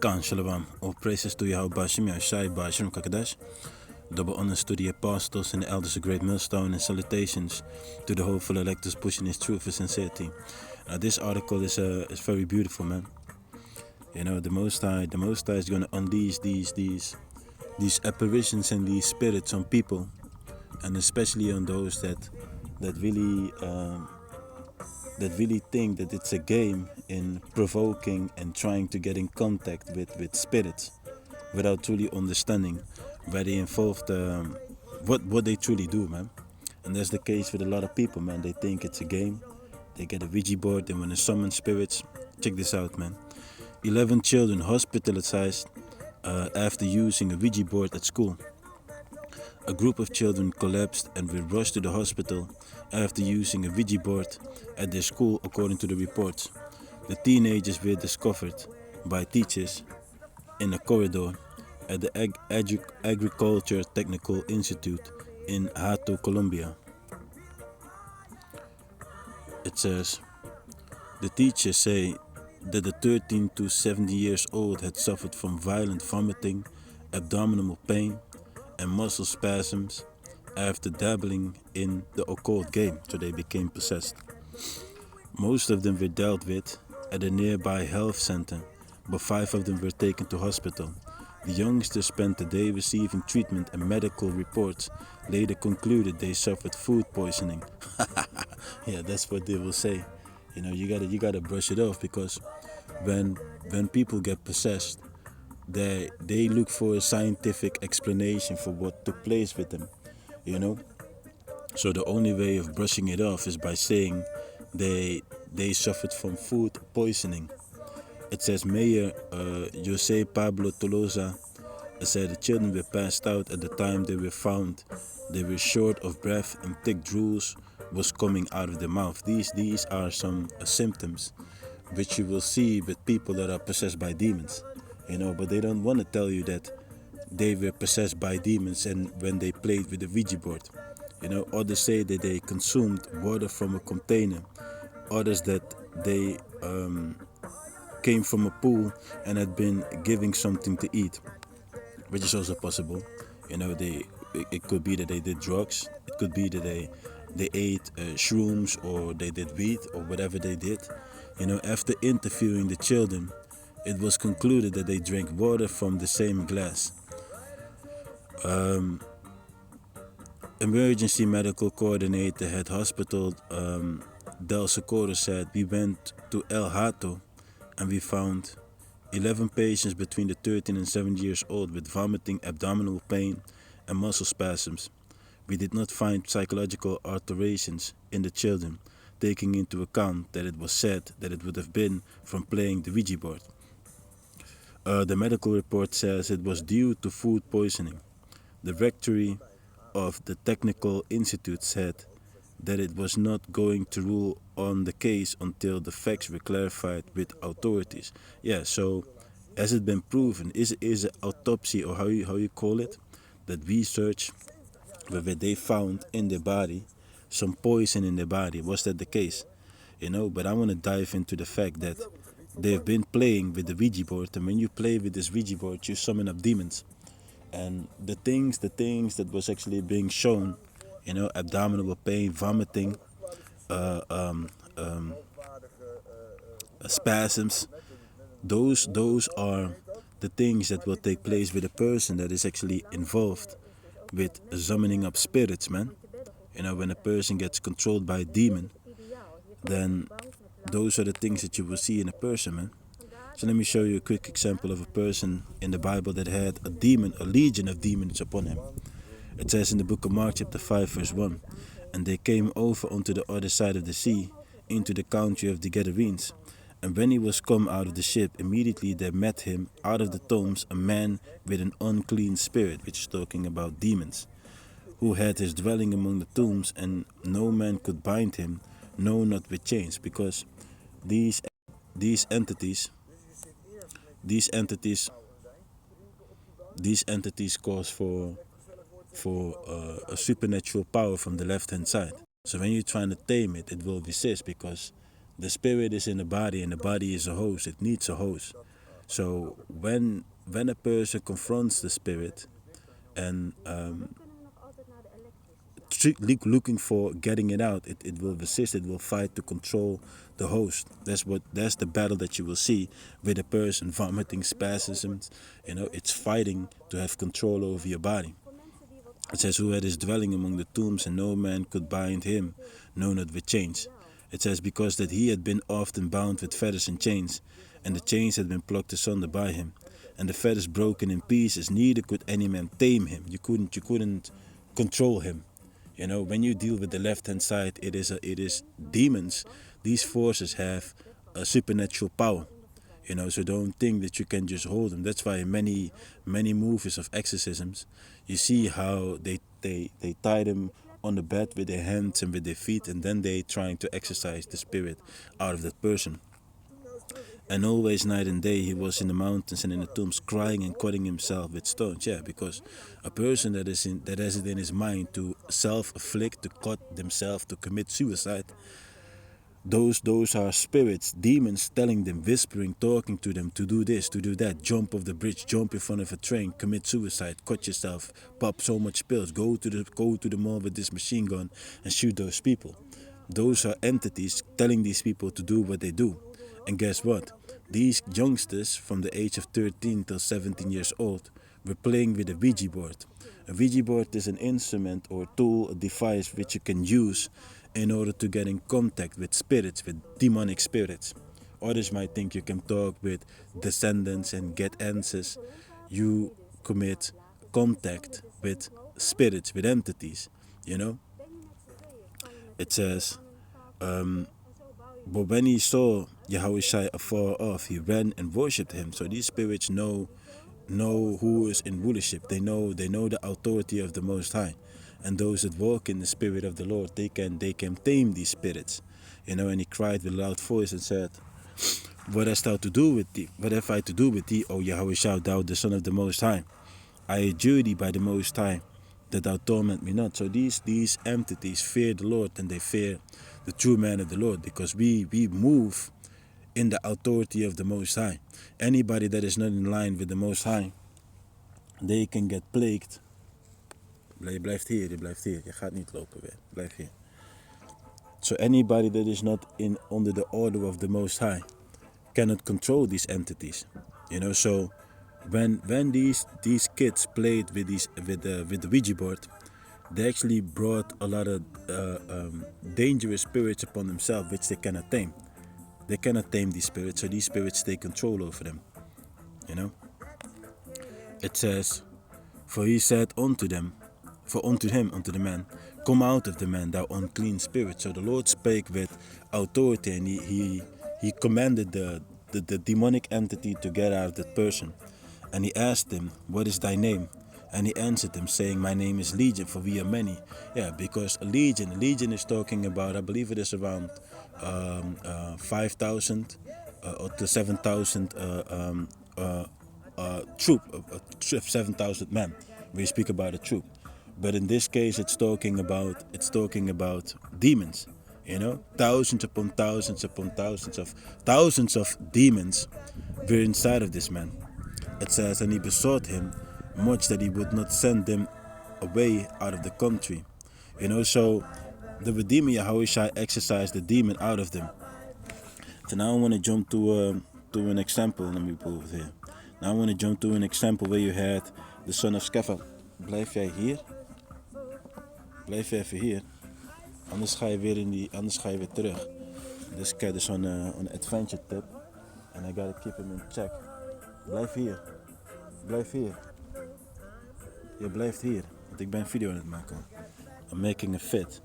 Khan Shalom. All praises to Yahawah Shem Yahshai Bashim Kakadash. Double honors to the apostles and the elders of Greatmillstone, and salutations to the hopeful electors pushing his truth and sincerity. This article is very beautiful, man. You know, the Most High is going to unleash these apparitions and these spirits on people, and especially on those that really think that it's a game in provoking and trying to get in contact with spirits without truly understanding where they involved what they truly do, man. And that's the case with a lot of people, man. They think it's a game. They get a Ouija board and want to summon spirits. Check this out, man. 11 children hospitalized after using a Ouija board at school. A group of children collapsed and were rushed to the hospital after using a Ouija board at their school, according to the reports. The teenagers were discovered by teachers in a corridor at the Agriculture Technical Institute in Hato, Colombia. It says, the teachers say that the 13 to 70 years old had suffered from violent vomiting, abdominal pain, and muscle spasms after dabbling in the occult game, so they became possessed. Most of them were dealt with at a nearby health center, but 5 of them were taken to hospital. The youngsters spent the day receiving treatment, and medical reports later concluded they suffered food poisoning. Yeah, that's what they will say. You know, you gotta brush it off, because when people get possessed, they look for a scientific explanation for what took place with them, you know. So the only way of brushing it off is by saying they suffered from food poisoning. It says Mayor Jose Pablo Tolosa said the children were passed out at the time they were found. They were short of breath and thick drools was coming out of their mouth. These are some symptoms which you will see with people that are possessed by demons, you know, but they don't want to tell you that they were possessed by demons and when they played with the Ouija board. You know, others say that they consumed water from a container. Others that they came from a pool and had been giving something to eat, which is also possible. You know, it could be that they did drugs. It could be that they ate shrooms, or they did weed, or whatever they did. You know, after interviewing the children, it was concluded that they drank water from the same glass. Emergency medical coordinator at hospital Del Socorro said, we went to El Hato and we found 11 patients between the 13 and 17 years old with vomiting, abdominal pain, and muscle spasms. We did not find psychological alterations in the children, taking into account that it was said that it would have been from playing the Ouija board. The medical report says it was due to food poisoning. The rectory of the Technical Institute said that it was not going to rule on the case until the facts were clarified with authorities. Yeah, so has it been proven? Is an autopsy, or how you call it, that research whether they found in their body some poison in their body? Was that the case? You know, but I want to dive into the fact that they've been playing with the Ouija board, and when you play with this Ouija board, you summon up demons. And the things that was actually being shown, you know, abdominal pain, vomiting, spasms, those are the things that will take place with a person that is actually involved with summoning up spirits, man. You know, when a person gets controlled by a demon, then those are the things that you will see in a person, man. So let me show you a quick example of a person in the Bible that had a legion of demons upon him. It says in the book of Mark chapter 5 verse 1, and they came over unto the other side of the sea, into the country of the Gadarenes. And when he was come out of the ship, immediately there met him out of the tombs a man with an unclean spirit, which is talking about demons, who had his dwelling among the tombs, and no man could bind him, no, not with chains, because these entities cause for a supernatural power from the left hand side. So when you're trying to tame it, it will resist, because the spirit is in the body and the body is a host. It needs a host. So when a person confronts the spirit and looking for getting it out, it will resist, it will fight to control the host. That's the battle that you will see with a person vomiting spasms. It's fighting to have control over your body. It says, who had his dwelling among the tombs, and no man could bind him, no, not with chains. It says, because that he had been often bound with fetters and chains, and the chains had been plucked asunder by him, and the fetters broken in pieces, neither could any man tame him. You couldn't control him. When you deal with the left-hand side, it is demons. These forces have a supernatural power. So don't think that you can just hold them. That's why in many movies of exorcisms, you see how they tie them on the bed with their hands and with their feet, and then they trying to exorcise the spirit out of that person. And always night and day he was in the mountains and in the tombs, crying and cutting himself with stones. Yeah, because a person that has it in his mind to self-afflict, to cut themselves, to commit suicide, those are spirits, demons telling them, whispering, talking to them to do this, to do that, jump off the bridge, jump in front of a train, commit suicide, cut yourself, pop so much pills, go to the mall with this machine gun and shoot those people. Those are entities telling these people to do what they do. And guess what? These youngsters from the age of 13 till 17 years old were playing with a Ouija board. A Ouija board is an instrument or tool, a device which you can use in order to get in contact with spirits, with demonic spirits. Others might think you can talk with descendants and get answers. You commit contact with spirits, with entities, It says, but when he saw Yahawashi afar off, he ran and worshipped him. So these spirits know who is in rulership. They know the authority of the Most High. And those that walk in the spirit of the Lord, they can tame these spirits. And he cried with a loud voice and said, what hast thou to do with thee? What have I to do with thee, O Yahawashi, thou the Son of the Most High? I adjure thee by the Most High, that thou torment me not. So these entities fear the Lord, and they fear the true man of the Lord, because we move in the authority of the Most High. Anybody that is not in line with the Most High, they can get plagued. Je blijft hier. Je gaat niet lopen weer. Blijf hier. So anybody that is not under the order of the Most High cannot control these entities. So when these kids played with the Ouija board, they actually brought a lot of dangerous spirits upon themselves, which they cannot tame. They cannot tame these spirits, so these spirits take control over them. It says, for he said unto the man, come out of the man, thou unclean spirit. So the Lord spake with authority, and he commanded the demonic entity to get out of that person. And he asked him, what is thy name? And he answered him, saying, my name is Legion, for we are many. Yeah, because a legion is talking about, I believe it is around 5,000 or to 7,000 troop, 7,000 men. We speak about a troop. But in this case, it's talking about demons. Thousands upon thousands of demons were inside of this man. It says, and he besought him much that he would not send them away out of the country. So the Redeemer Yahawashi exorcised the demon out of them. So now I want to jump to an example. Let me pull it here. Now I want to jump to an example where you had the son of Sceva. Blijf jij hier? Blijf je even hier. Anders ga je weer terug. This cat is on an adventure tip. And I gotta keep him in check. Blijf hier. Je blijft hier. Want ik ben een video aan het maken. I'm making a fit.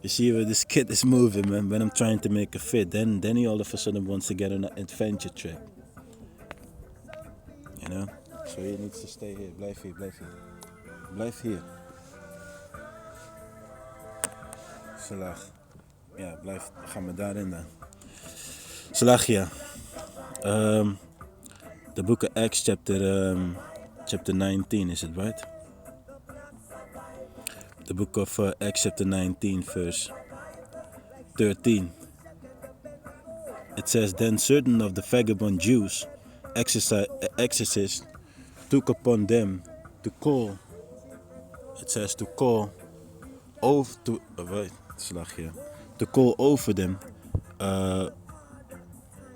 You see where this kid is moving, man. When I'm trying to make a fit, then he all of a sudden wants to get on an adventure trip. So he needs to stay here. Blijf hier. Salag. Ja, gaan we daarin dan. Salachia. The book of Acts chapter 19, is it right? The book of Acts chapter 19 verse 13. It says, then certain of the vagabond Jews exorcist took upon them to call, it says to call over to to call over them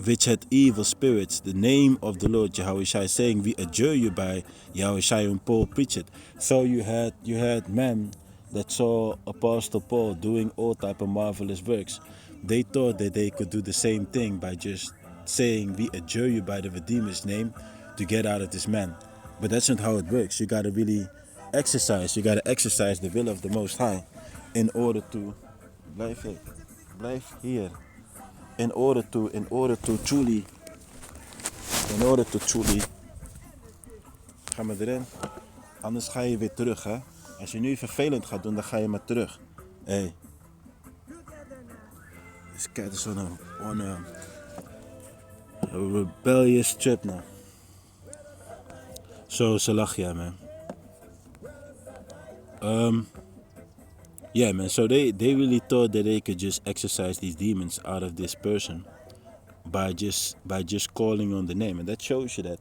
which had evil spirits, the name of the Lord Yahawashi, saying, we adjure you by Yahawashi, and Paul preached it. So you had men that saw Apostle Paul doing all type of marvelous works. They thought that they could do the same thing by just saying, we adjure you by the Redeemer's name to get out of this man. But that's not how it works. You got to really exercise. You got to exercise the will of the Most High in order to blijf hier. In order to truly, ga maar erin, anders ga je weer terug, hè. Als je nu vervelend gaat doen, dan ga je maar terug. Hey. This cat is on a rebellious trip now. So, Salachia, man. Yeah, man, so they really thought that they could just exorcise these demons out of this person by just calling on the name. And that shows you that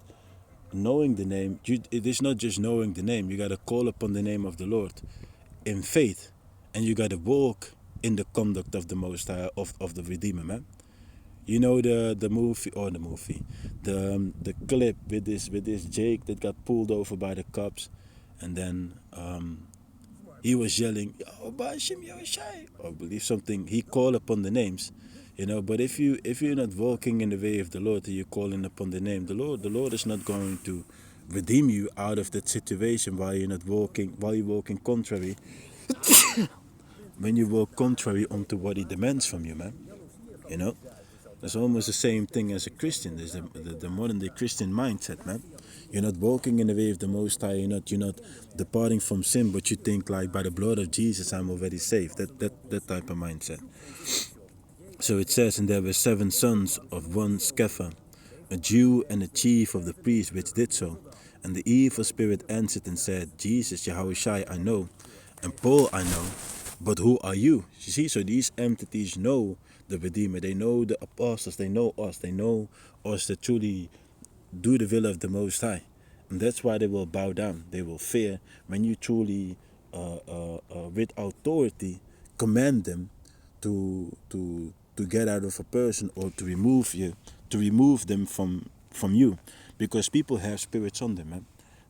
knowing the name, it is not just knowing the name. You got to call upon the name of the Lord in faith. And you got to walk in the conduct of the Most High, of the Redeemer, man. You know the clip with this Jake that got pulled over by the cops, and then he was yelling, I believe something. He called upon the names, you know. But if you're not walking in the way of the Lord, and you're calling upon the name, the Lord is not going to redeem you out of that situation while you're walking contrary. When you walk contrary onto what He demands from you, man, you know. That's almost the same thing as a Christian. There's the modern day Christian mindset, man. You're not walking in the way of the Most High. You're not departing from sin, but you think like, by the blood of Jesus, I'm already saved. That type of mindset. So it says, and there were 7 sons of one Scapha, a Jew and a chief of the priests, which did so. And the evil spirit answered and said, Jesus, Yahawashi, I know, and Paul I know, but who are you? You see, so these entities know the Redeemer. They know the apostles. They know us. They know us that truly do the will of the Most High. And that's why they will bow down. They will fear when you truly, with authority, command them to get out of a person, or to remove them from you. Because people have spirits on them, man.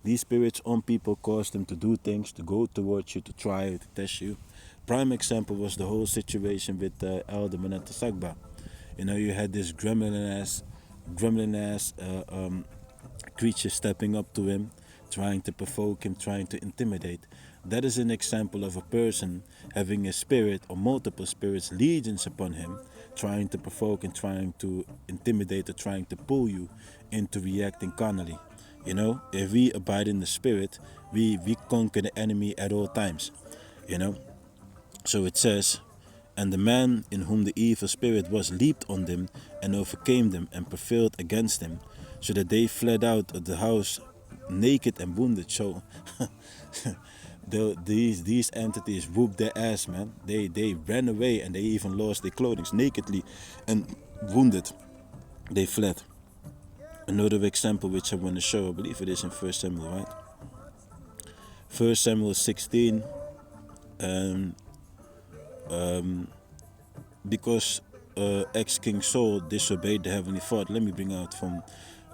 These spirits on people cause them to do things, to go towards you, to try you, to test you. Prime example was the whole situation with Elder Manasseh. You know, you had this gremlin ass creature stepping up to him, trying to provoke him, trying to intimidate. That is an example of a person having a spirit or multiple spirits, legions upon him, trying to provoke and trying to intimidate or trying to pull you into reacting carnally. You know, if we abide in the Spirit, we conquer the enemy at all times. You know. So it says, and the man in whom the evil spirit was leaped on them and overcame them and prevailed against them, so that they fled out of the house naked and wounded. So these entities whooped their ass, man. They ran away and they even lost their clothing, nakedly and wounded. They fled. Another example which I want to show, I believe it is in 1 Samuel, right? 1 Samuel 16. Because ex-King Saul disobeyed the Heavenly Father. Let me bring out from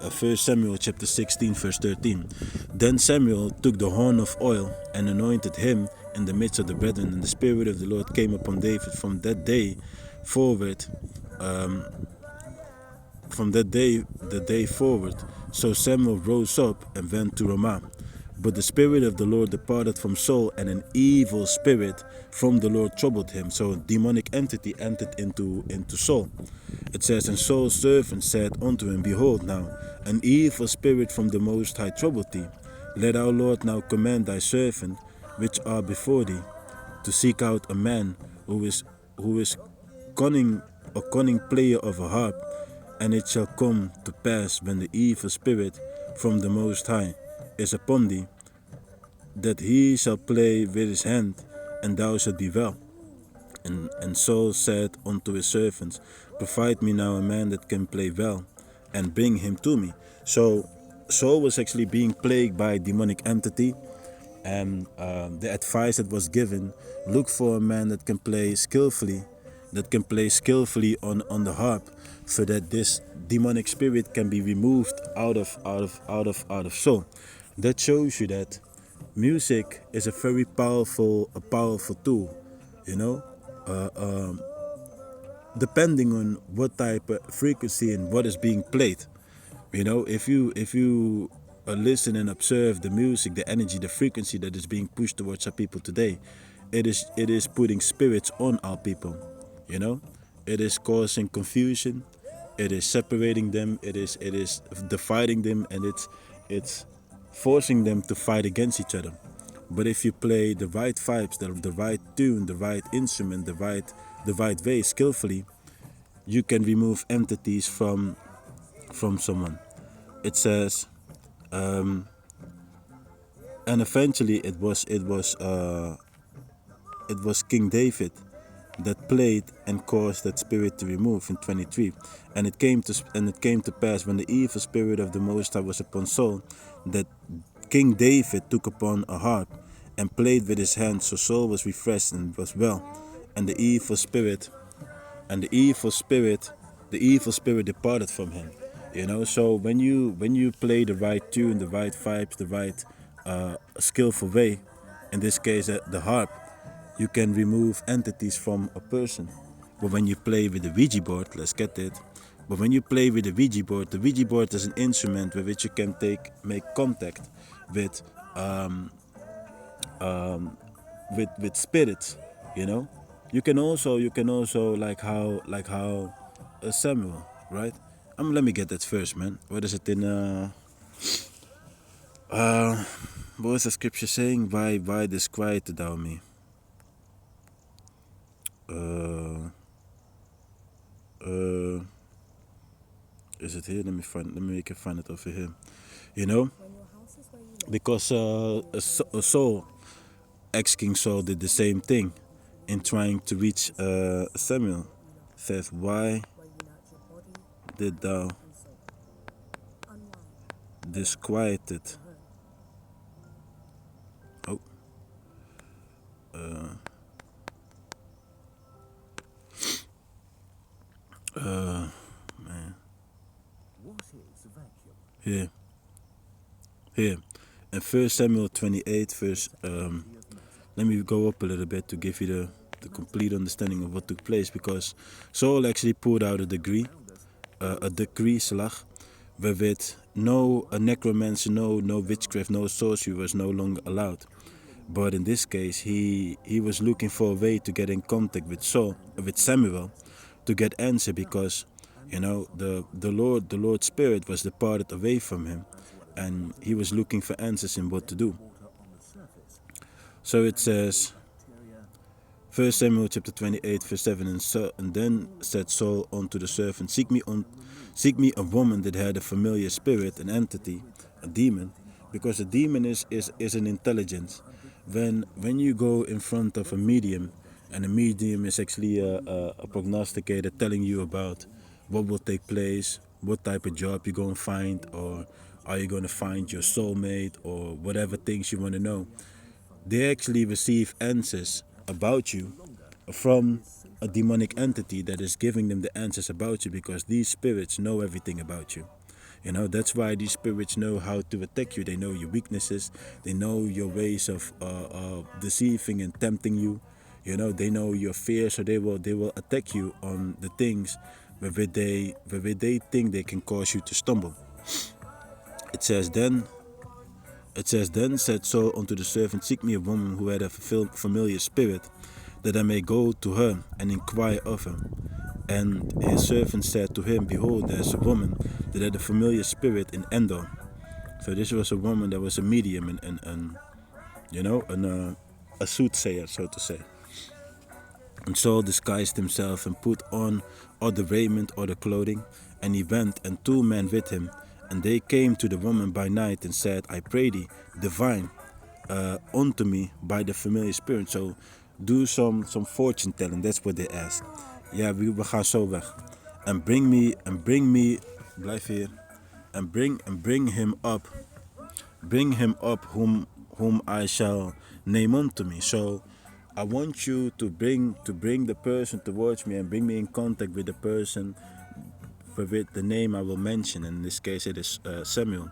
1 Samuel chapter 16, verse 13. Then Samuel took the horn of oil and anointed him in the midst of the brethren, and the Spirit of the Lord came upon David from that day forward. The day forward. So Samuel rose up and went to Ramah. But the Spirit of the Lord departed from Saul, and an evil spirit from the Lord troubled him. So a demonic entity entered into Saul. It says, and Saul's servant said unto him, behold now, an evil spirit from the Most High troubled thee. Let our Lord now command thy servant, which are before thee, to seek out a man who is cunning, a cunning player of a harp. And it shall come to pass, when the evil spirit from the Most High is upon thee, that he shall play with his hand, and thou shalt be well. And Saul said unto his servants, provide me now a man that can play well. and bring him to me. So Saul was actually being plagued by a demonic entity, and the advice that was given: look for a man that can play skillfully, on the harp, so that this demonic spirit can be removed out of Saul. That shows you that music is a very powerful tool, you know, depending on what type of frequency and what is being played. You know, if you listen and observe the music, the energy, the frequency that is being pushed towards our people today, it is putting spirits on our people. You know, it is causing confusion, it is separating them, it is dividing them, and it's forcing them to fight against each other. But if you play the right vibes, the right tune, the right instrument, the right way, skillfully, you can remove entities from someone. It says, and eventually it was King David that played and caused that spirit to remove in 23. And it came to pass, when the evil spirit of the Most High was upon Saul, that King David took upon a harp and played with his hands, so Saul was refreshed and was well. And the evil spirit departed from him. You know, so when you play the right tune, the right vibes, the right skillful way, in this case the harp, you can remove entities from a person. But when you play with the Ouija board, but when you play with the Ouija board is an instrument with which you can make contact with spirits. You know, you can also like how Samuel, right? Let me get that first, man. What is it in what was the scripture saying? Why disquieted thou me? Is it here? Let me find it over here. You know, because Saul, ex-King Saul, did the same thing in trying to reach Samuel. Says, why did thou disquieted? Oh. Man. Here. In 1 Samuel 28, verse, let me go up a little bit to give you the complete understanding of what took place, because Saul actually put out a decree, wherewith no necromancy, no witchcraft, no sorcery was no longer allowed. But in this case, he was looking for a way to get in contact with Samuel, to get answer, because you know the Lord's spirit was departed away from him, and he was looking for answers in what to do. So it says, 1 Samuel chapter 28, verse 7, and then said Saul unto the servant, seek me a woman that had a familiar spirit, an entity, a demon, because a demon is an intelligence. When you go in front of a medium, and a medium is actually a prognosticator telling you about what will take place, what type of job you're going to find, or are you going to find your soulmate, or whatever things you want to know. They actually receive answers about you from a demonic entity that is giving them the answers about you, because these spirits know everything about you. You know, that's why these spirits know how to attack you. They know your weaknesses. They know your ways of deceiving and tempting you. You know, they know your fear, so they will attack you on the things where they think they can cause you to stumble. It says then said Saul unto the servant, seek me a woman who had a familiar spirit, that I may go to her and inquire of her. And his servant said to him, behold, there is a woman that had a familiar spirit in Endor. So this was a woman that was a medium and you know, a soothsayer, so to say. And Saul disguised himself and put on all the raiment or the clothing, and he went, and 2 men with him. And they came to the woman by night and said, I pray thee, divine unto me by the familiar spirit. So do some fortune telling, that's what they asked. Ja, we gaan zo weg. And bring me blijf hier, and bring him up whom I shall name unto me. So I want you to bring the person towards me and bring me in contact with the person with the name I will mention. In this case it is Samuel.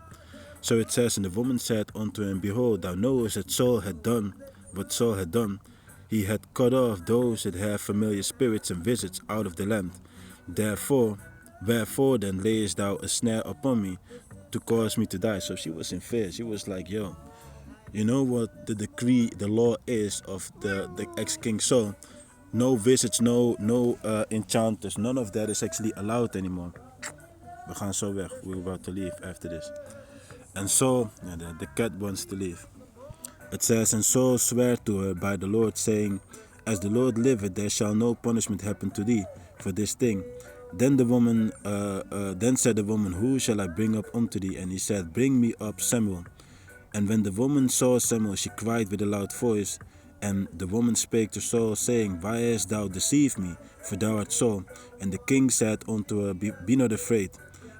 So it says, and the woman said unto him, Behold, thou knowest that Saul had done what Saul had done. He had cut off those that have familiar spirits and visits out of the land. Wherefore then layest thou a snare upon me to cause me to die? So she was in fear. She was like, yo, you know what the decree, the law is of the ex-king Saul? No visits, no enchanters, none of that is actually allowed anymore. We gaan zo weg. We're about to leave after this. And Saul, the cat wants to leave. It says, and Saul sware to her by the Lord, saying, As the Lord liveth, there shall no punishment happen to thee for this thing. Then said the woman, Who shall I bring up unto thee? And he said, Bring me up Samuel. And when the woman saw Samuel, she cried with a loud voice. And the woman spake to Saul, saying, Why hast thou deceived me? For thou art Saul. And the king said unto her, Be not afraid,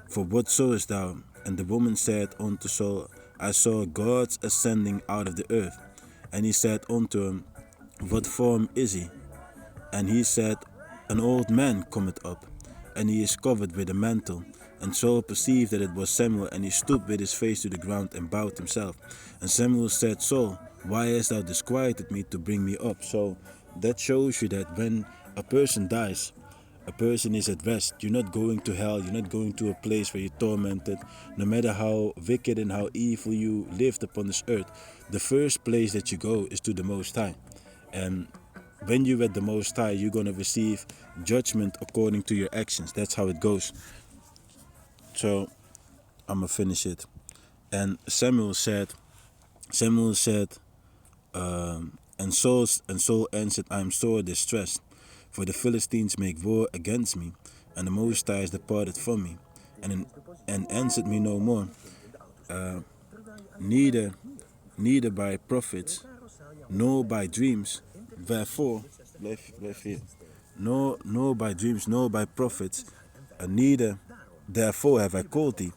for what sawest thou? And the woman said unto Saul, I saw gods ascending out of the earth. And he said unto him, What form is he? And he said, An old man cometh up, and he is covered with a mantle. And Saul perceived that it was Samuel, and he stooped with his face to the ground and bowed himself. And Samuel said, Saul, why hast thou disquieted me to bring me up? So that shows you that when a person dies, a person is at rest. You're not going to hell. You're not going to a place where you're tormented. No matter how wicked and how evil you lived upon this earth, the first place that you go is to the Most High. And when you're at the Most High, you're going to receive judgment according to your actions. That's how it goes. So I'm going to finish it. And Samuel said, and Saul answered, I am sore distressed, for the Philistines make war against me, and the Most High is departed from me, and answered me no more, neither by prophets, nor by dreams. Wherefore, nor by dreams, nor by prophets, neither therefore have I called thee,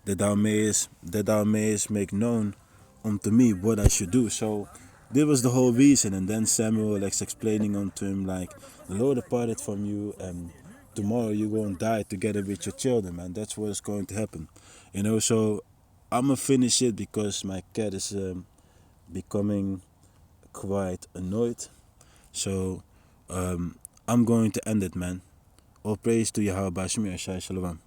that thou mayest make known unto me what I should do. So this was the whole reason. And then Samuel is explaining unto him, like, the Lord departed from you, and tomorrow you're going to die together with your children, man. That's what is going to happen. So I'm going to finish it because my cat is becoming quite annoyed. So I'm going to end it, man. All praise to Yahawah. Shalom.